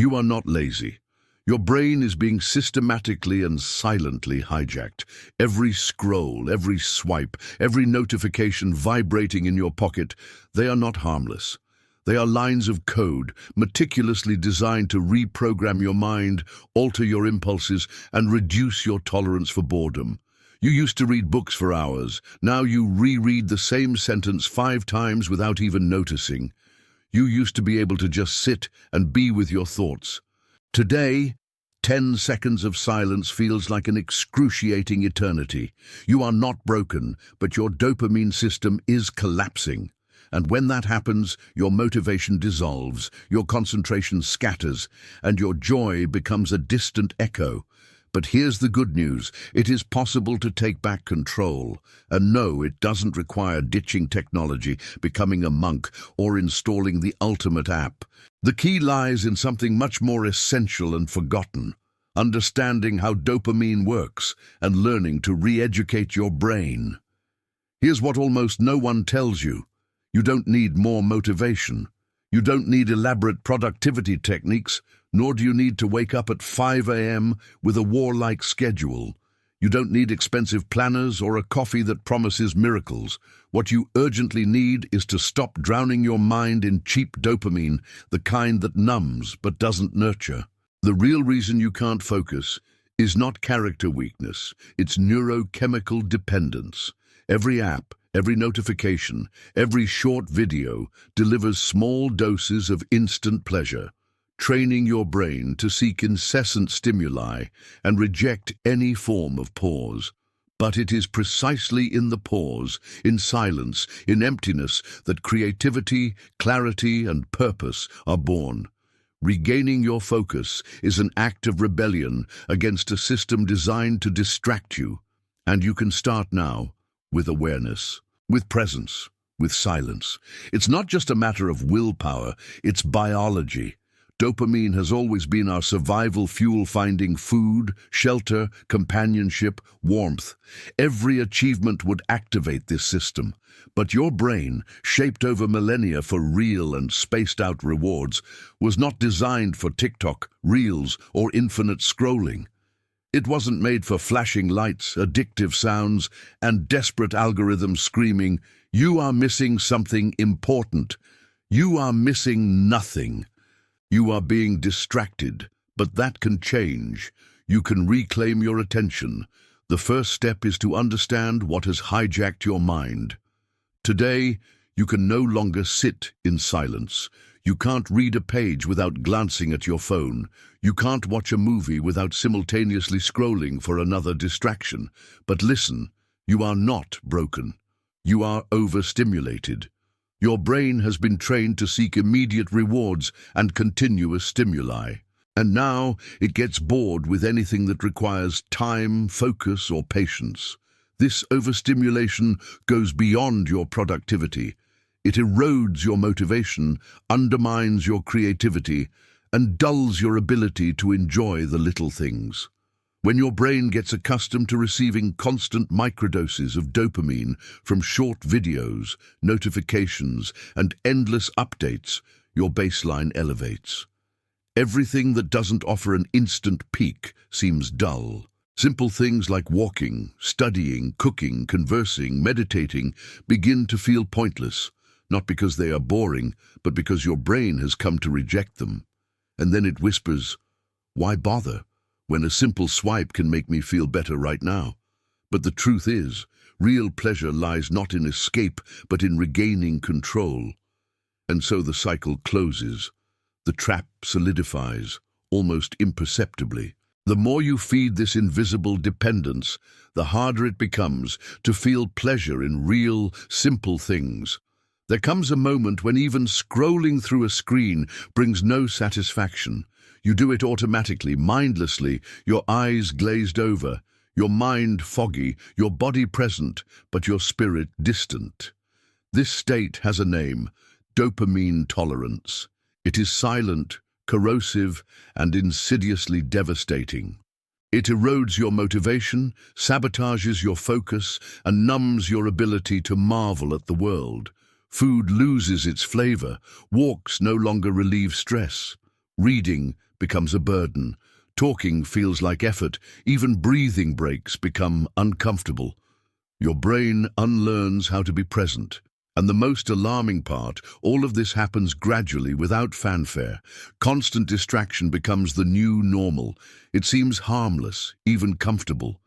You are not lazy. Your brain is being systematically and silently hijacked. Every scroll, every swipe, every notification vibrating in your pocket, they are not harmless. They are lines of code, meticulously designed to reprogram your mind, alter your impulses, and reduce your tolerance for boredom. You used to read books for hours. Now you reread the same sentence 5 times without even noticing. You used to be able to just sit and be with your thoughts. Today, 10 seconds of silence feels like an excruciating eternity. You are not broken, but your dopamine system is collapsing. And when that happens, your motivation dissolves, your concentration scatters, and your joy becomes a distant echo. But here's the good news. It is possible to take back control. And no, it doesn't require ditching technology, becoming a monk, or installing the ultimate app. The key lies in something much more essential and forgotten: understanding how dopamine works and learning to re-educate your brain. Here's what almost no one tells you. You don't need more motivation. You don't need elaborate productivity techniques, nor do you need to wake up at 5 a.m. with a warlike schedule. You don't need expensive planners or a coffee that promises miracles. What you urgently need is to stop drowning your mind in cheap dopamine, the kind that numbs but doesn't nurture. The real reason you can't focus is not character weakness, it's neurochemical dependence. Every app, every notification, every short video delivers small doses of instant pleasure, training your brain to seek incessant stimuli and reject any form of pause. But it is precisely in the pause, in silence, in emptiness, that creativity, clarity, and purpose are born. Regaining your focus is an act of rebellion against a system designed to distract you. And you can start now, with awareness, with presence, with silence. It's not just a matter of willpower, it's biology. Dopamine has always been our survival fuel, finding food, shelter, companionship, warmth. Every achievement would activate this system. But your brain, shaped over millennia for real and spaced-out rewards, was not designed for TikTok, Reels, or infinite scrolling. It wasn't made for flashing lights, addictive sounds, and desperate algorithms screaming, "You are missing something important. You are missing nothing." You are being distracted, but that can change. You can reclaim your attention. The first step is to understand what has hijacked your mind. Today, you can no longer sit in silence. You can't read a page without glancing at your phone. You can't watch a movie without simultaneously scrolling for another distraction. But listen, you are not broken. You are overstimulated. Your brain has been trained to seek immediate rewards and continuous stimuli. And now it gets bored with anything that requires time, focus, or patience. This overstimulation goes beyond your productivity. It erodes your motivation, undermines your creativity, and dulls your ability to enjoy the little things. When your brain gets accustomed to receiving constant microdoses of dopamine from short videos, notifications, and endless updates, your baseline elevates. Everything that doesn't offer an instant peak seems dull. Simple things like walking, studying, cooking, conversing, meditating begin to feel pointless, not because they are boring, but because your brain has come to reject them. And then it whispers, "Why bother, when a simple swipe can make me feel better right now?" But the truth is, real pleasure lies not in escape, but in regaining control. And so the cycle closes. The trap solidifies, almost imperceptibly. The more you feed this invisible dependence, the harder it becomes to feel pleasure in real, simple things. There comes a moment when even scrolling through a screen brings no satisfaction. You do it automatically, mindlessly, your eyes glazed over, your mind foggy, your body present, but your spirit distant. This state has a name: dopamine tolerance. It is silent, corrosive, and insidiously devastating. It erodes your motivation, sabotages your focus, and numbs your ability to marvel at the world. Food loses its flavor, walks no longer relieve stress. Reading becomes a burden. Talking feels like effort. Even breathing breaks become uncomfortable. Your brain unlearns how to be present. And the most alarming part, all of this happens gradually without fanfare. Constant distraction becomes the new normal. It seems harmless, even comfortable.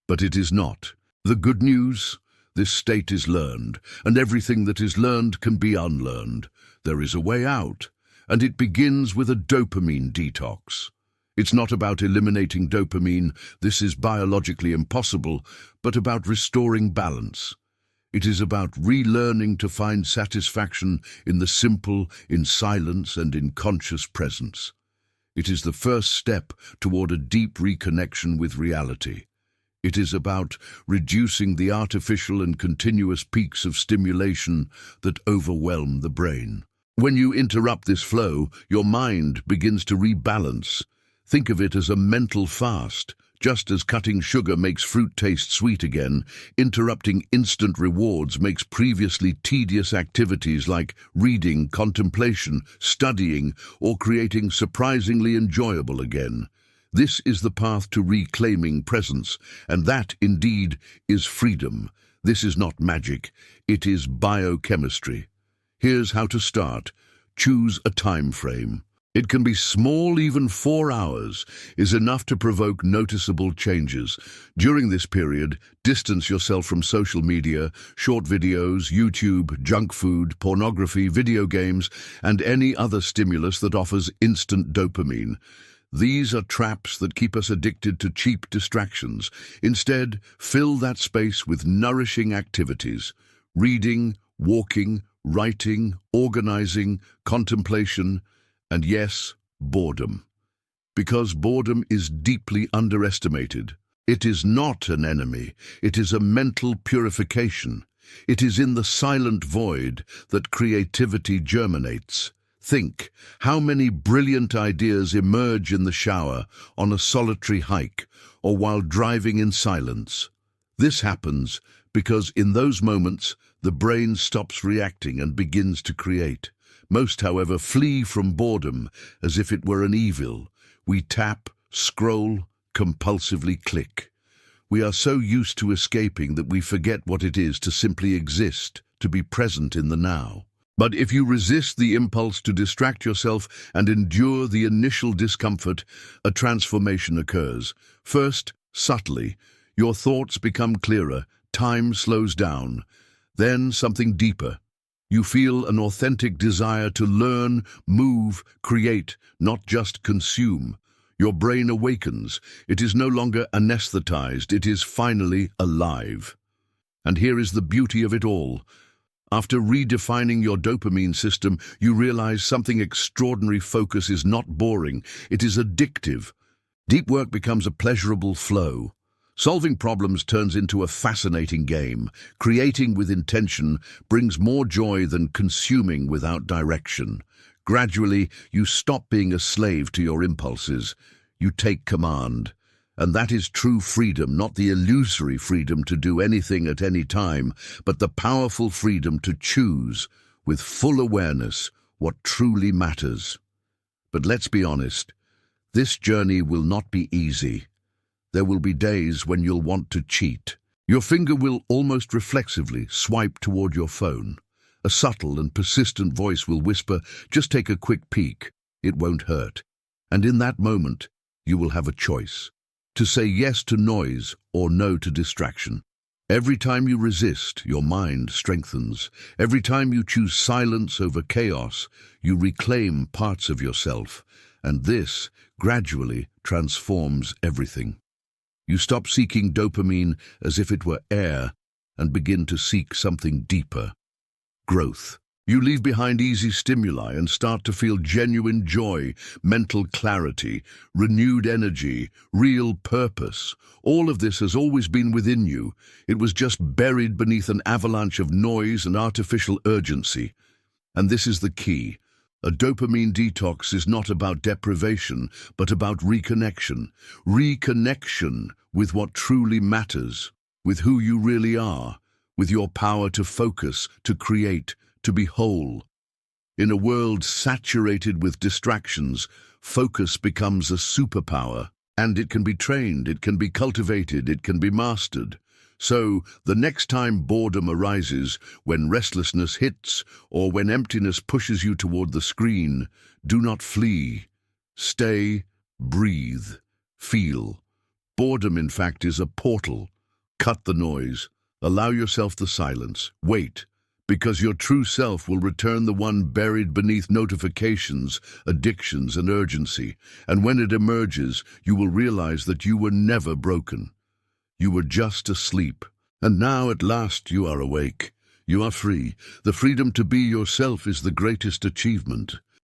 But it is not. The good news? This state is learned, and everything that is learned can be unlearned. There is a way out, and it begins with a dopamine detox. It's not about eliminating dopamine, this is biologically impossible, but about restoring balance. It is about relearning to find satisfaction in the simple, in silence, and in conscious presence. It is the first step toward a deep reconnection with reality. It is about reducing the artificial and continuous peaks of stimulation that overwhelm the brain. When you interrupt this flow, your mind begins to rebalance. Think of it as a mental fast. Just as cutting sugar makes fruit taste sweet again, interrupting instant rewards makes previously tedious activities like reading, contemplation, studying, or creating surprisingly enjoyable again. This is the path to reclaiming presence, and that, indeed, is freedom. This is not magic, it is biochemistry. Here's how to start. Choose a time frame. It can be small, even 4 hours is enough to provoke noticeable changes. During this period, distance yourself from social media, short videos, YouTube, junk food, pornography, video games, and any other stimulus that offers instant dopamine. These are traps that keep us addicted to cheap distractions. Instead, fill that space with nourishing activities. Reading, walking, writing, organizing, contemplation, and yes, boredom. Because boredom is deeply underestimated. It is not an enemy, it is a mental purification. It is in the silent void that creativity germinates. Think, how many brilliant ideas emerge in the shower, on a solitary hike, or while driving in silence. This happens because in those moments, the brain stops reacting and begins to create. Most, however, flee from boredom as if it were an evil. We tap, scroll, compulsively click. We are so used to escaping that we forget what it is to simply exist, to be present in the now. But if you resist the impulse to distract yourself and endure the initial discomfort, a transformation occurs. First, subtly, your thoughts become clearer, time slows down. Then something deeper. You feel an authentic desire to learn, move, create, not just consume. Your brain awakens. It is no longer anesthetized. It is finally alive. And here is the beauty of it all. After redefining your dopamine system, you realize something extraordinary. Focus is not boring. It is addictive. Deep work becomes a pleasurable flow. Solving problems turns into a fascinating game. Creating with intention brings more joy than consuming without direction. Gradually, you stop being a slave to your impulses. You take command. And that is true freedom, not the illusory freedom to do anything at any time, but the powerful freedom to choose, with full awareness, what truly matters. But let's be honest, this journey will not be easy. There will be days when you'll want to cheat. Your finger will almost reflexively swipe toward your phone. A subtle and persistent voice will whisper, "Just take a quick peek. It won't hurt." And in that moment, you will have a choice. To say yes to noise or no to distraction. Every time you resist, your mind strengthens. Every time you choose silence over chaos, you reclaim parts of yourself. And this gradually transforms everything. You stop seeking dopamine as if it were air and begin to seek something deeper. Growth. You leave behind easy stimuli and start to feel genuine joy, mental clarity, renewed energy, real purpose. All of this has always been within you. It was just buried beneath an avalanche of noise and artificial urgency. And this is the key. A dopamine detox is not about deprivation, but about reconnection. Reconnection with what truly matters, with who you really are, with your power to focus, to create, to be whole. In a world saturated with distractions, Focus becomes a superpower, and it can be trained, it can be cultivated, it can be mastered. So, the next time boredom arises, when restlessness hits, or when emptiness pushes you toward the screen, do not flee. Stay, breathe, feel. Boredom, in fact, is a portal. Cut the noise. Allow yourself the silence. Wait, because your true self will return, the one buried beneath notifications, addictions, and urgency. And when it emerges, you will realize that you were never broken. You were just asleep. And now, at last, you are awake. You are free. The freedom to be yourself is the greatest achievement.